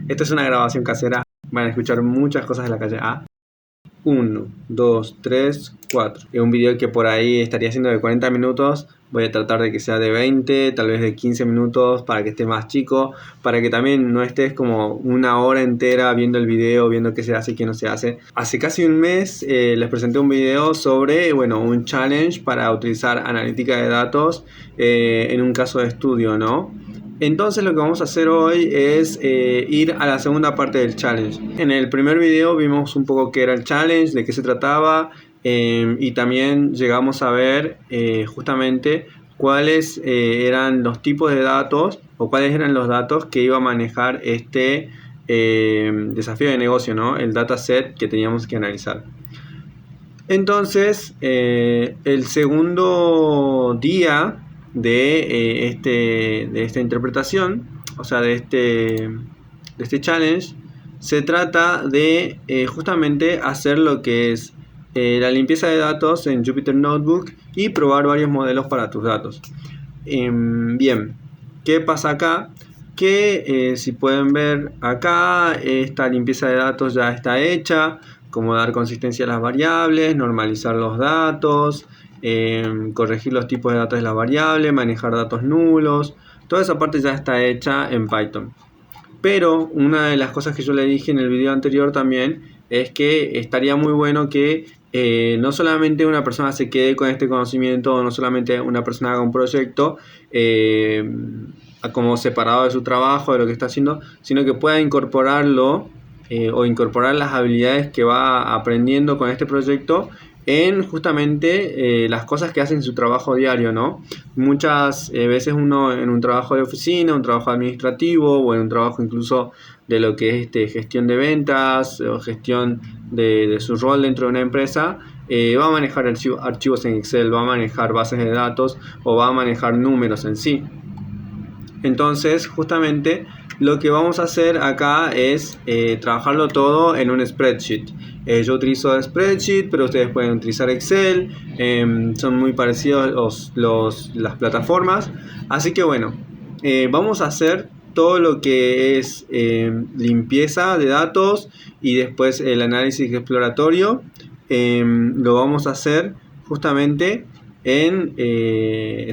Esta es una grabación casera. Van a escuchar muchas cosas de la calle A. 1, 2, 3, 4. Es un video que por ahí estaría siendo de 40 minutos. Voy a tratar de que sea de 20, tal vez de 15 minutos para que esté más chico. Para que también no estés como una hora entera viendo el video, viendo qué se hace y qué no se hace. Hace casi un mes les presenté un video sobre un challenge para utilizar analítica de datos en un caso de estudio, ¿no? Entonces lo que vamos a hacer hoy es ir a la segunda parte del challenge. En el primer video vimos un poco qué era el challenge, de qué se trataba y también llegamos a ver justamente cuáles eran los tipos de datos o cuáles eran los datos que iba a manejar este desafío de negocio, ¿no? El dataset que teníamos que analizar. Entonces, el segundo día de esta interpretación, o sea, de este challenge, se trata de justamente hacer lo que es la limpieza de datos en Jupyter Notebook y probar varios modelos para tus datos. Bien, ¿qué pasa acá? Que si pueden ver acá, esta limpieza de datos ya está hecha, como dar consistencia a las variables, normalizar los datos, corregir los tipos de datos de las variables, manejar datos nulos. Toda esa parte ya está hecha en Python. Pero una de las cosas que yo le dije en el video anterior también es que estaría muy bueno que no solamente una persona se quede con este conocimiento, o no solamente una persona haga un proyecto como separado de su trabajo, de lo que está haciendo, sino que pueda incorporarlo o incorporar las habilidades que va aprendiendo con este proyecto en justamente las cosas que hace en su trabajo diario, ¿no? Muchas veces uno en un trabajo de oficina, un trabajo administrativo o en un trabajo incluso de lo que es gestión de ventas o gestión de su rol dentro de una empresa, va a manejar archivos en Excel, va a manejar bases de datos o va a manejar números en sí. Entonces, justamente lo que vamos a hacer acá es trabajarlo todo en un spreadsheet. Yo utilizo spreadsheet, pero ustedes pueden utilizar Excel. Son muy parecidos las plataformas. Así que bueno, vamos a hacer todo lo que es limpieza de datos y después el análisis exploratorio. Lo vamos a hacer justamente en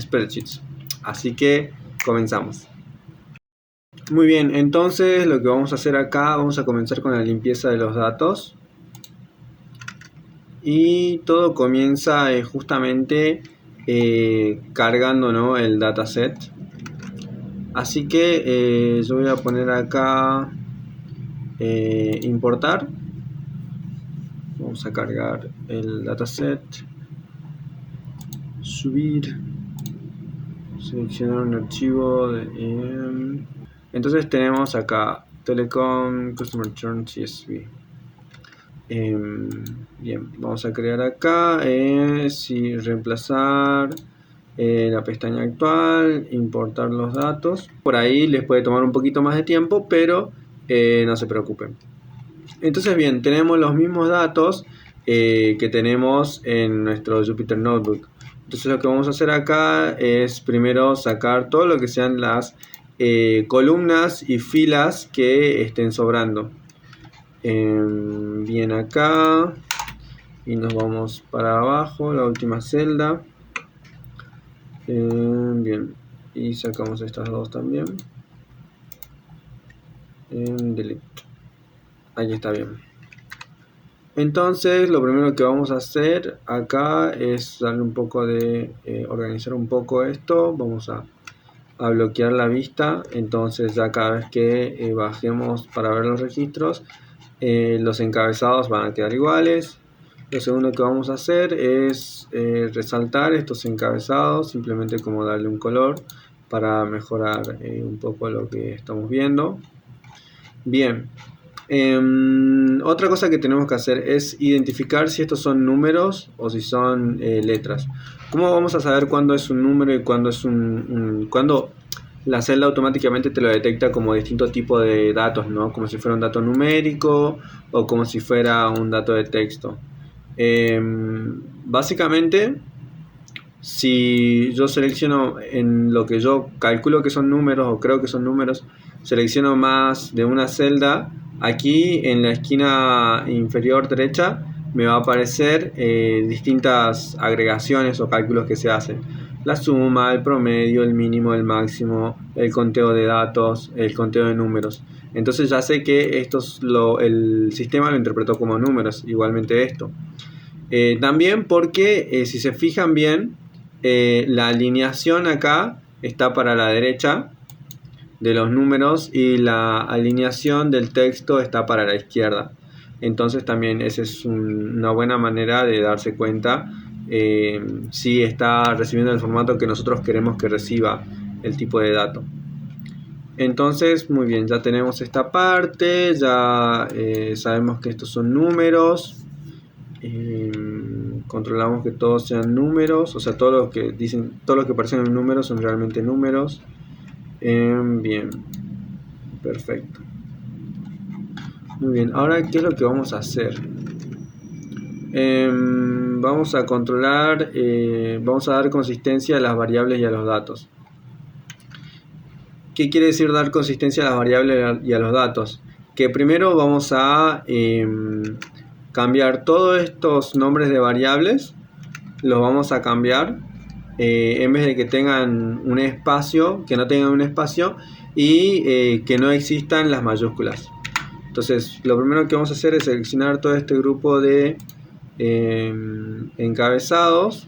spreadsheets. Así que comenzamos. Muy bien, entonces lo que vamos a hacer acá, vamos a comenzar con la limpieza de los datos. Y todo comienza justamente cargando, ¿no?, el dataset. Así que yo voy a poner acá importar. Vamos a cargar el dataset. Subir. Seleccionar un archivo entonces tenemos acá Telecom Customer Churn CSV. Bien, vamos a crear acá reemplazar la pestaña actual, importar los datos. Por ahí les puede tomar un poquito más de tiempo, pero no se preocupen. Entonces bien, tenemos los mismos datos que tenemos en nuestro Jupyter Notebook. Entonces lo que vamos a hacer acá es primero sacar todo lo que sean las columnas y filas que estén sobrando. Bien, acá y nos vamos para abajo, la última celda. Bien, y sacamos estas dos también. Delete. Ahí está bien. Entonces lo primero que vamos a hacer acá es darle un poco de organizar un poco esto. Vamos a bloquear la vista. Entonces ya cada vez que bajemos para ver los registros, los encabezados van a quedar iguales. Lo segundo que vamos a hacer es resaltar estos encabezados, simplemente como darle un color para mejorar un poco lo que estamos viendo. Bien. Otra cosa que tenemos que hacer es identificar si estos son números o si son letras. ¿Cómo vamos a saber cuándo es un número y cuándo es cuándo la celda automáticamente te lo detecta como distinto tipo de datos, ¿no? Como si fuera un dato numérico o como si fuera un dato de texto. Básicamente, si yo selecciono en lo que yo calculo que son números o creo que son números, selecciono más de una celda, aquí en la esquina inferior derecha me va a aparecer distintas agregaciones o cálculos que se hacen. La suma, el promedio, el mínimo, el máximo, el conteo de datos, el conteo de números. Entonces ya sé que el sistema lo interpretó como números, igualmente esto. También porque si se fijan bien, la alineación acá está para la derecha de los números y la alineación del texto está para la izquierda. Entonces también esa es una buena manera de darse cuenta si está recibiendo el formato que nosotros queremos que reciba el tipo de dato. Entonces, muy bien, ya tenemos esta parte, ya sabemos que estos son números. Controlamos que todos sean números, o sea, todos los que parecen en números son realmente números. Bien, perfecto. Muy bien, ahora ¿qué es lo que vamos a hacer? Vamos a controlar, vamos a dar consistencia a las variables y a los datos. ¿Qué quiere decir dar consistencia a las variables y a los datos? Que primero vamos a cambiar todos estos nombres de variables, los vamos a cambiar en vez de que tengan un espacio, que no tengan un espacio y que no existan las mayúsculas. Entonces lo primero que vamos a hacer es seleccionar todo este grupo de encabezados.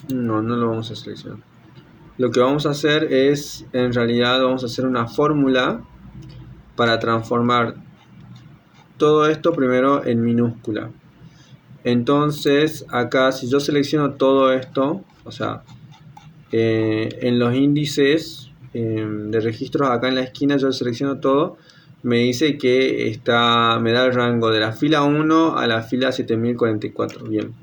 No lo vamos a seleccionar. Lo que vamos a hacer es, en realidad vamos a hacer una fórmula para transformar todo esto primero en minúscula. Entonces acá si yo selecciono todo esto, o sea, en los índices de registros acá en la esquina yo selecciono todo, me dice que me da el rango de la fila 1 a la fila 7044. Bien.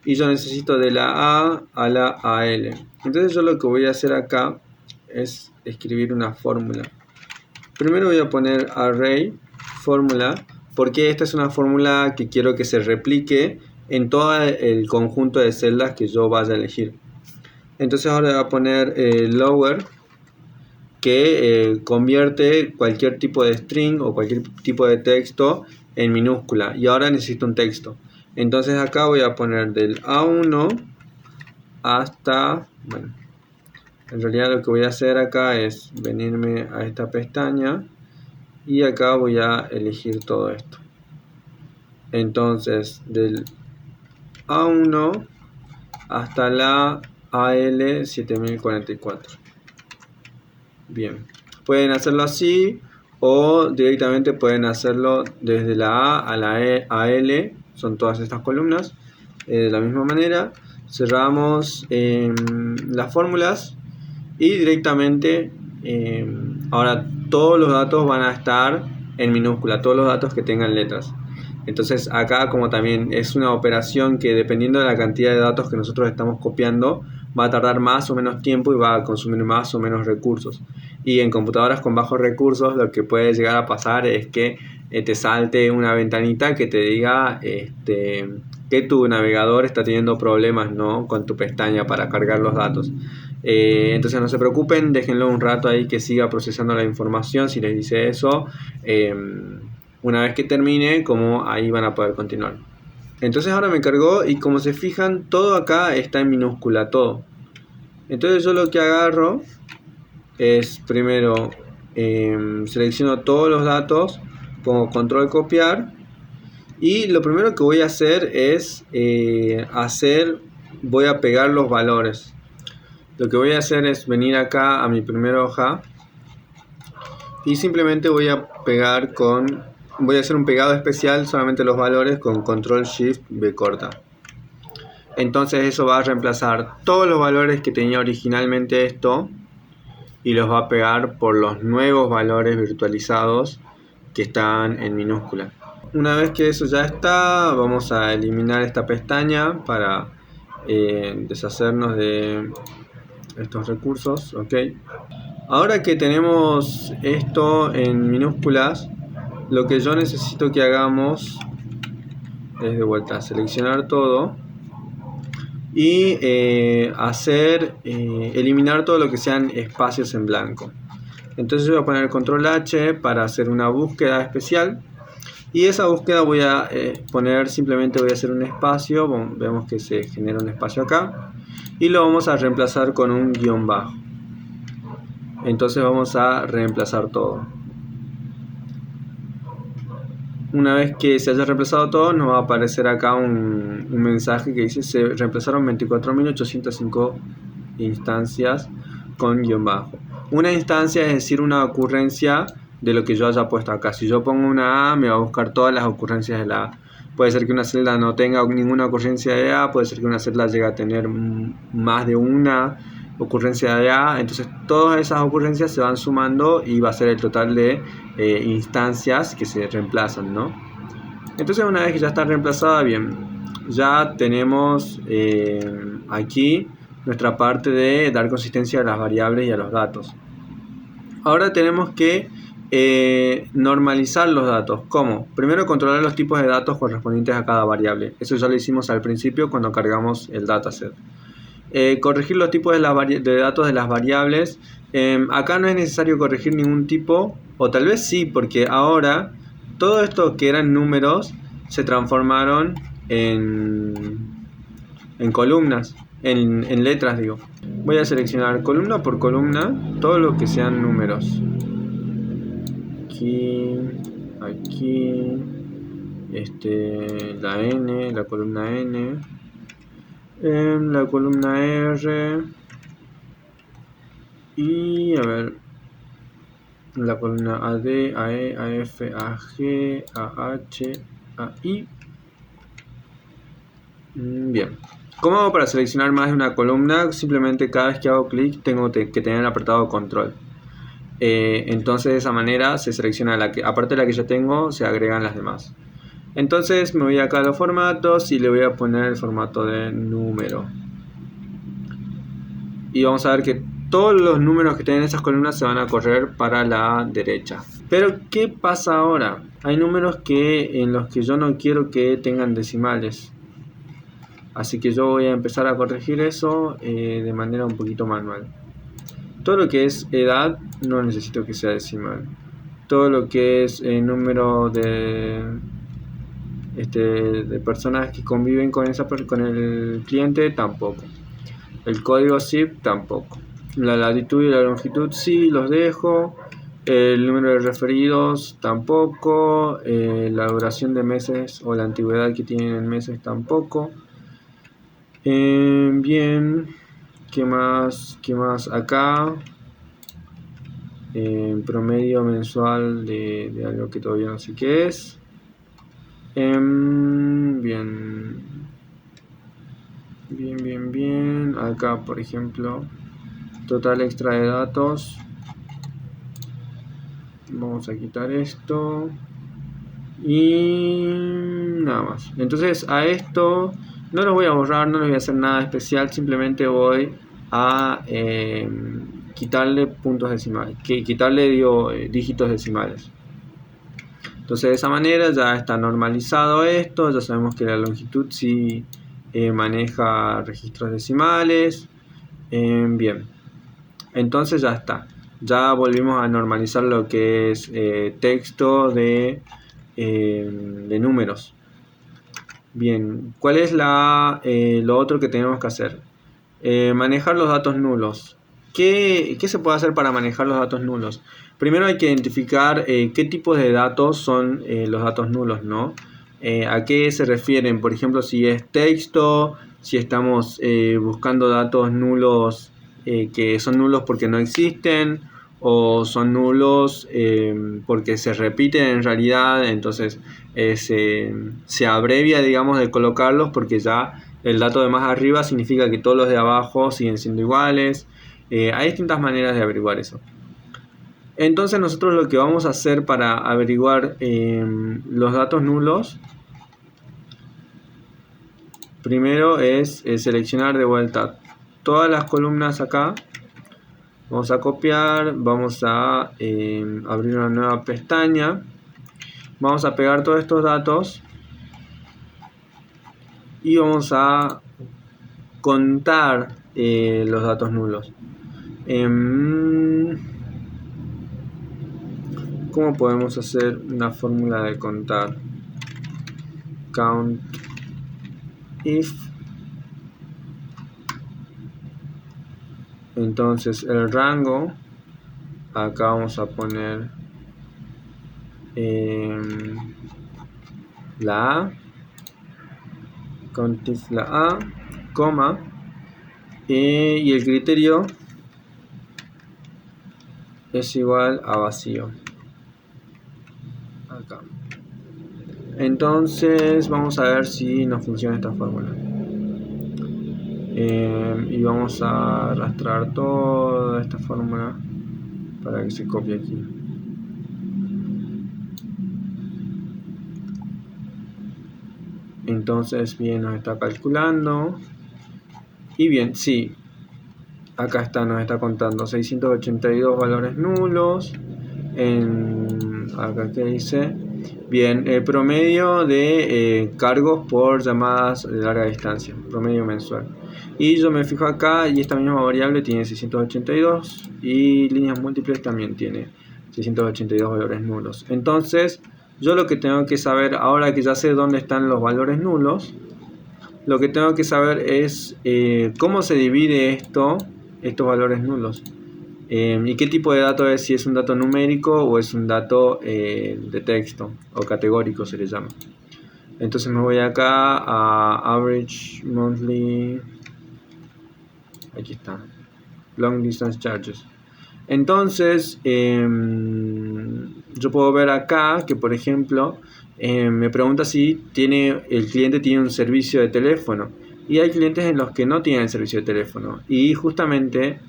Y yo necesito de la A a la AL. Entonces yo lo que voy a hacer acá es escribir una fórmula. Primero voy a poner array fórmula, porque esta es una fórmula que quiero que se replique en todo el conjunto de celdas que yo vaya a elegir. Entonces ahora voy a poner lower, que convierte cualquier tipo de string o cualquier tipo de texto en minúscula. Y ahora necesito un texto. Entonces acá voy a poner del A1 hasta, bueno, en realidad lo que voy a hacer acá es venirme a esta pestaña y acá voy a elegir todo esto. Entonces del A1 hasta la AL 7044. Bien, pueden hacerlo así o directamente pueden hacerlo desde la A a la AL. Son todas estas columnas de la misma manera. Cerramos las fórmulas y directamente ahora todos los datos van a estar en minúscula, todos los datos que tengan letras. Entonces acá, como también es una operación que dependiendo de la cantidad de datos que nosotros estamos copiando, va a tardar más o menos tiempo y va a consumir más o menos recursos. Y en computadoras con bajos recursos lo que puede llegar a pasar es que te salte una ventanita que te diga que tu navegador está teniendo problemas, ¿no?, con tu pestaña para cargar los datos. Entonces no se preocupen, déjenlo un rato ahí que siga procesando la información. Si les dice eso, una vez que termine, como ahí van a poder continuar. Entonces ahora me cargó y como se fijan, todo acá está en minúscula, todo. Entonces yo lo que agarro es primero selecciono todos los datos, pongo control copiar y lo primero que voy a hacer es voy a pegar los valores. Lo que voy a hacer es venir acá a mi primera hoja y simplemente voy a hacer un pegado especial solamente los valores con control shift B corta. Entonces eso va a reemplazar todos los valores que tenía originalmente esto y los va a pegar por los nuevos valores virtualizados que están en minúscula. Una vez que eso ya está, vamos a eliminar esta pestaña para deshacernos de estos recursos. Ok. Ahora que tenemos esto en minúsculas, lo que yo necesito que hagamos es de vuelta seleccionar todo y eliminar todo lo que sean espacios en blanco. Entonces voy a poner control H para hacer una búsqueda especial, y esa búsqueda voy a simplemente voy a hacer un espacio. Vemos que se genera un espacio acá y lo vamos a reemplazar con un guión bajo. Entonces vamos a reemplazar todo. Una vez que se haya reemplazado todo, nos va a aparecer acá un mensaje que dice: se reemplazaron 24.805 instancias con guión bajo. Una instancia es decir, una ocurrencia de lo que yo haya puesto acá. Si yo pongo una A, me va a buscar todas las ocurrencias de la A. Puede ser que una celda no tenga ninguna ocurrencia de A, puede ser que una celda llegue a tener más de una ocurrencia de A. Entonces todas esas ocurrencias se van sumando y va a ser el total de instancias que se reemplazan, ¿no? Entonces una vez que ya está reemplazada, bien, ya tenemos aquí nuestra parte de dar consistencia a las variables y a los datos. Ahora tenemos que normalizar los datos. ¿Cómo? Primero, controlar los tipos de datos correspondientes a cada variable. Eso ya lo hicimos al principio cuando cargamos el dataset. Corregir los tipos de datos de las variables. Acá no es necesario corregir ningún tipo, o tal vez sí, porque ahora todo esto que eran números se transformaron en columnas, en letras, digo. Voy a seleccionar columna por columna todo lo que sean números. Aquí, la N, la columna N, la columna R, y a ver, la columna AD, AE, AF, AG, AH, AI. Bien. ¿Cómo hago para seleccionar más de una columna? Simplemente cada vez que hago clic tengo que tener apretado control. Entonces de esa manera se selecciona aparte de la que ya tengo, se agregan las demás. Entonces me voy acá a los formatos y le voy a poner el formato de número. Y vamos a ver que todos los números que tienen esas columnas se van a correr para la derecha. Pero ¿qué pasa ahora? Hay números en los que yo no quiero que tengan decimales. Así que yo voy a empezar a corregir eso de manera un poquito manual. Todo lo que es edad no necesito que sea decimal. Todo lo que es número de personas que conviven con el cliente tampoco. El código zip tampoco. La latitud y la longitud sí los dejo. El número de referidos tampoco. La duración de meses o la antigüedad que tienen en meses tampoco. Bien. ¿Qué más acá? Promedio mensual de algo que todavía no sé qué es. Bien. Acá, por ejemplo, total extra de datos. Vamos a quitar esto. Y nada más. Entonces a esto no lo voy a borrar, no les voy a hacer nada especial. Simplemente voy a quitarle puntos decimales, dígitos decimales. Entonces de esa manera ya está normalizado esto. Ya sabemos que la longitud sí maneja registros decimales. Bien, entonces ya está. Ya volvimos a normalizar lo que es texto de números. Bien, ¿cuál es lo otro que tenemos que hacer? Manejar los datos nulos. ¿Qué se puede hacer para manejar los datos nulos? Primero hay que identificar qué tipos de datos son los datos nulos, ¿no? ¿A qué se refieren? Por ejemplo, si es texto, si estamos buscando datos nulos que son nulos porque no existen, o son nulos porque se repiten en realidad. Entonces se abrevia, digamos, de colocarlos, porque ya el dato de más arriba significa que todos los de abajo siguen siendo iguales. Hay distintas maneras de averiguar eso. Entonces nosotros lo que vamos a hacer para averiguar los datos nulos, primero es seleccionar de vuelta todas las columnas acá. Vamos a copiar, vamos a abrir una nueva pestaña, vamos a pegar todos estos datos y vamos a contar los datos nulos. ¿Cómo podemos hacer una fórmula de contar? Count if. Entonces el rango, acá vamos a poner la A, count if la A, coma, y el criterio es igual a vacío. Acá. Entonces vamos a ver si nos funciona esta fórmula. Y vamos a arrastrar toda esta fórmula para que se copie aquí. Entonces bien, nos está calculando. Y bien, sí, acá está, nos está contando 682 valores nulos. Acá que dice, bien, el promedio de cargos por llamadas de larga distancia, promedio mensual. Y yo me fijo acá y esta misma variable tiene 682 y líneas múltiples también tiene 682 valores nulos. Entonces yo lo que tengo que saber, ahora que ya sé dónde están los valores nulos, lo que tengo que saber es cómo se divide estos valores nulos. ¿Y qué tipo de dato es? Si es un dato numérico o es un dato de texto o categórico se le llama. Entonces me voy acá a Average Monthly, aquí está, Long Distance Charges. Entonces yo puedo ver acá que, por ejemplo, me pregunta si el cliente tiene un servicio de teléfono, y hay clientes en los que no tienen servicio de teléfono, y justamente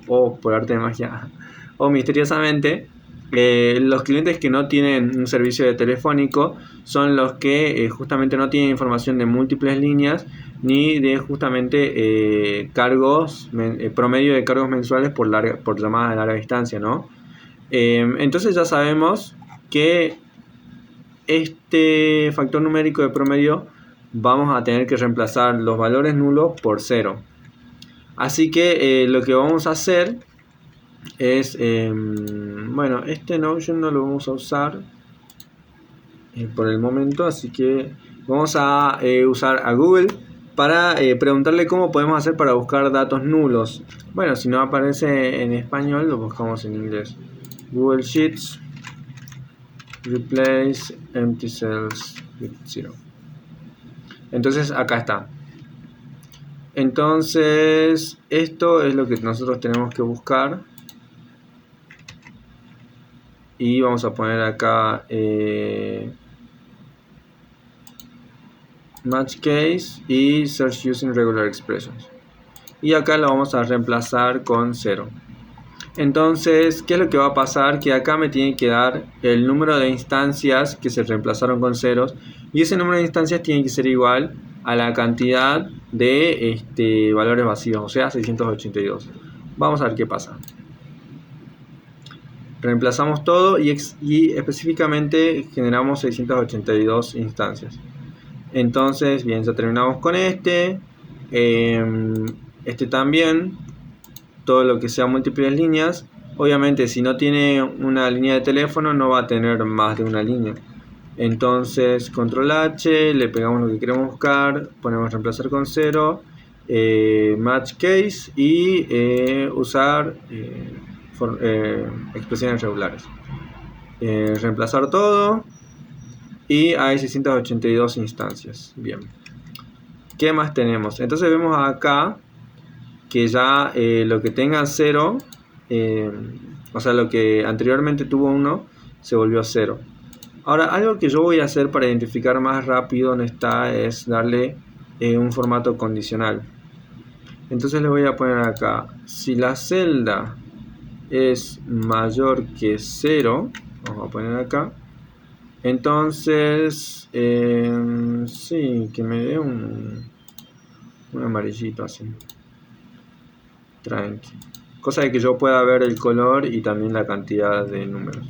por arte de magia o misteriosamente, los clientes que no tienen un servicio telefónico son los que justamente no tienen información de múltiples líneas ni de justamente cargos, promedio de cargos mensuales por llamadas de larga distancia, ¿no? Entonces ya sabemos que este factor numérico de promedio vamos a tener que reemplazar los valores nulos por 0. Así que lo que vamos a hacer es, bueno, este Notion no lo vamos a usar por el momento, así que vamos a usar a Google para preguntarle cómo podemos hacer para buscar datos nulos. Bueno, si no aparece en español, lo buscamos en inglés. Google Sheets, replace empty cells with 0. Entonces acá está. Entonces esto es lo que nosotros tenemos que buscar, y vamos a poner acá match case y search using regular expressions, y acá lo vamos a reemplazar con 0. Entonces, ¿qué es lo que va a pasar? Que acá me tiene que dar el número de instancias que se reemplazaron con ceros, y ese número de instancias tiene que ser igual a la cantidad de valores vacíos, o sea 682. Vamos a ver qué pasa. Reemplazamos todo y específicamente generamos 682 instancias. Entonces, bien, ya terminamos con este también, todo lo que sea múltiples líneas. Obviamente, si no tiene una línea de teléfono, no va a tener más de una línea. Entonces, control H, le pegamos lo que queremos buscar, ponemos reemplazar con 0, match case y usar expresiones regulares. Reemplazar todo, y hay 682 instancias. Bien, ¿qué más tenemos? Entonces vemos acá que ya lo que tenga 0, o sea, lo que anteriormente tuvo 1 se volvió 0. Ahora, algo que yo voy a hacer para identificar más rápido dónde está es darle un formato condicional. Entonces le voy a poner acá, si la celda es mayor que 0, vamos a poner acá, entonces sí, que me dé un amarillito así, tranqui, cosa de que yo pueda ver el color y también la cantidad de números.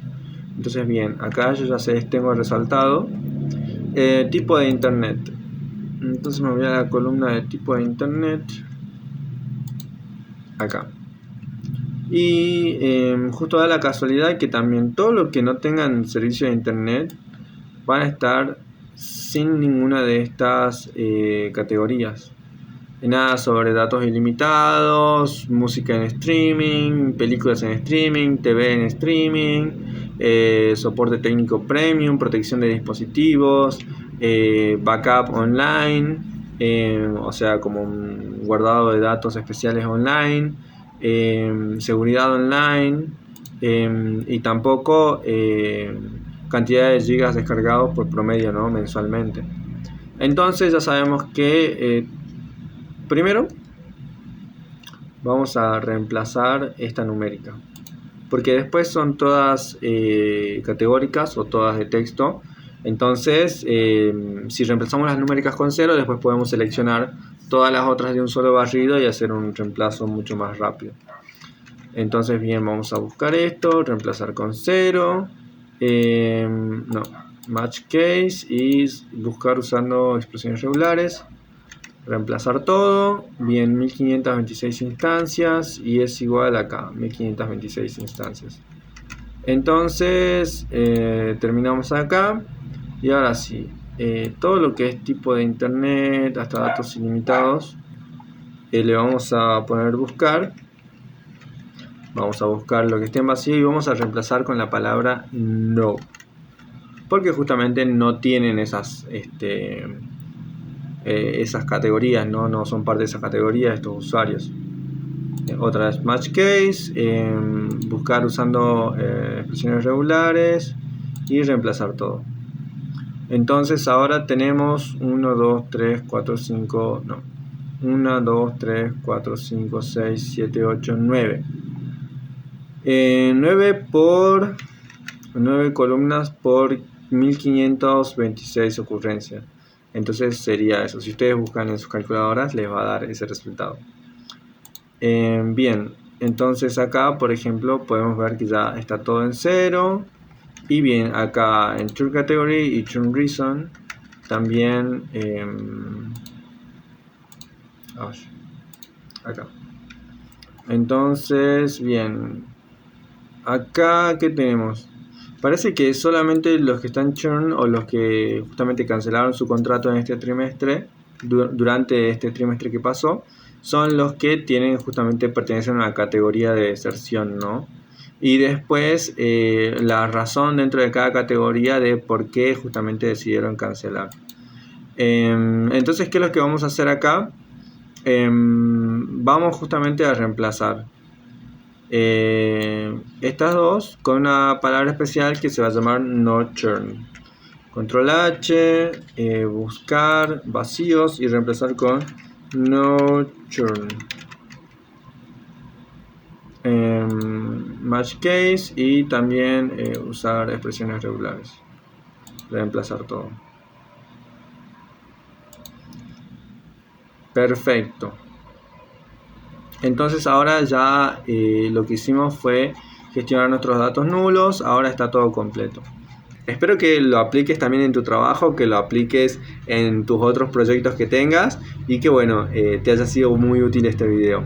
Entonces bien, acá yo ya sé, tengo resaltado tipo de internet. Entonces me voy a la columna de tipo de internet, acá. Y justo da la casualidad que también todo lo que no tengan servicio de internet van a estar sin ninguna de estas categorías. Nada sobre datos ilimitados, música en streaming, películas en streaming, TV en streaming, soporte técnico premium, protección de dispositivos, backup online, o sea, como un guardado de datos especiales online, seguridad online, y tampoco cantidad de gigas descargados por promedio, ¿no? Mensualmente. Entonces ya sabemos que primero vamos a reemplazar esta numérica, porque después son todas categóricas o todas de texto. Entonces si reemplazamos las numéricas con 0, después podemos seleccionar todas las otras de un solo barrido y hacer un reemplazo mucho más rápido. Entonces bien, vamos a buscar esto, reemplazar con 0, no, match case, y buscar usando expresiones regulares, reemplazar todo, bien, 1526 instancias, y es igual acá, 1526 instancias. Entonces terminamos acá, y ahora sí, todo lo que es tipo de internet, hasta datos ilimitados, le vamos a poner buscar. Vamos a buscar lo que esté en vacío y vamos a reemplazar con la palabra no, porque justamente no tienen esas categorías, no son parte de esa categoría estos usuarios. Otra vez match case, buscar usando expresiones regulares y reemplazar todo. Entonces ahora tenemos 1, 2, 3, 4, 5, no, 1, 2, 3, 4, 5, 6, 7, 8, 9. 9 columnas por 1526 ocurrencias. Entonces sería eso. Si ustedes buscan en sus calculadoras, les va a dar ese resultado. Bien, entonces acá, por ejemplo, podemos ver que ya está todo en 0. Y bien, acá en Turn Category y Turn Reason también acá. Entonces, bien, acá, ¿qué tenemos? Parece que solamente los que están churn o los que justamente cancelaron su contrato en este trimestre, durante este trimestre que pasó, son los que tienen justamente pertenecen a una categoría de deserción, ¿no? Y después la razón dentro de cada categoría de por qué justamente decidieron cancelar. Entonces, ¿qué es lo que vamos a hacer acá? Vamos justamente a reemplazar estas dos con una palabra especial que se va a llamar no churn. Control H, buscar vacíos y reemplazar con no churn. Match case y también usar expresiones regulares. Reemplazar todo. Perfecto. Entonces ahora ya lo que hicimos fue gestionar nuestros datos nulos. Ahora está todo completo. Espero que lo apliques también en tu trabajo, que lo apliques en tus otros proyectos que tengas y que bueno, te haya sido muy útil este video.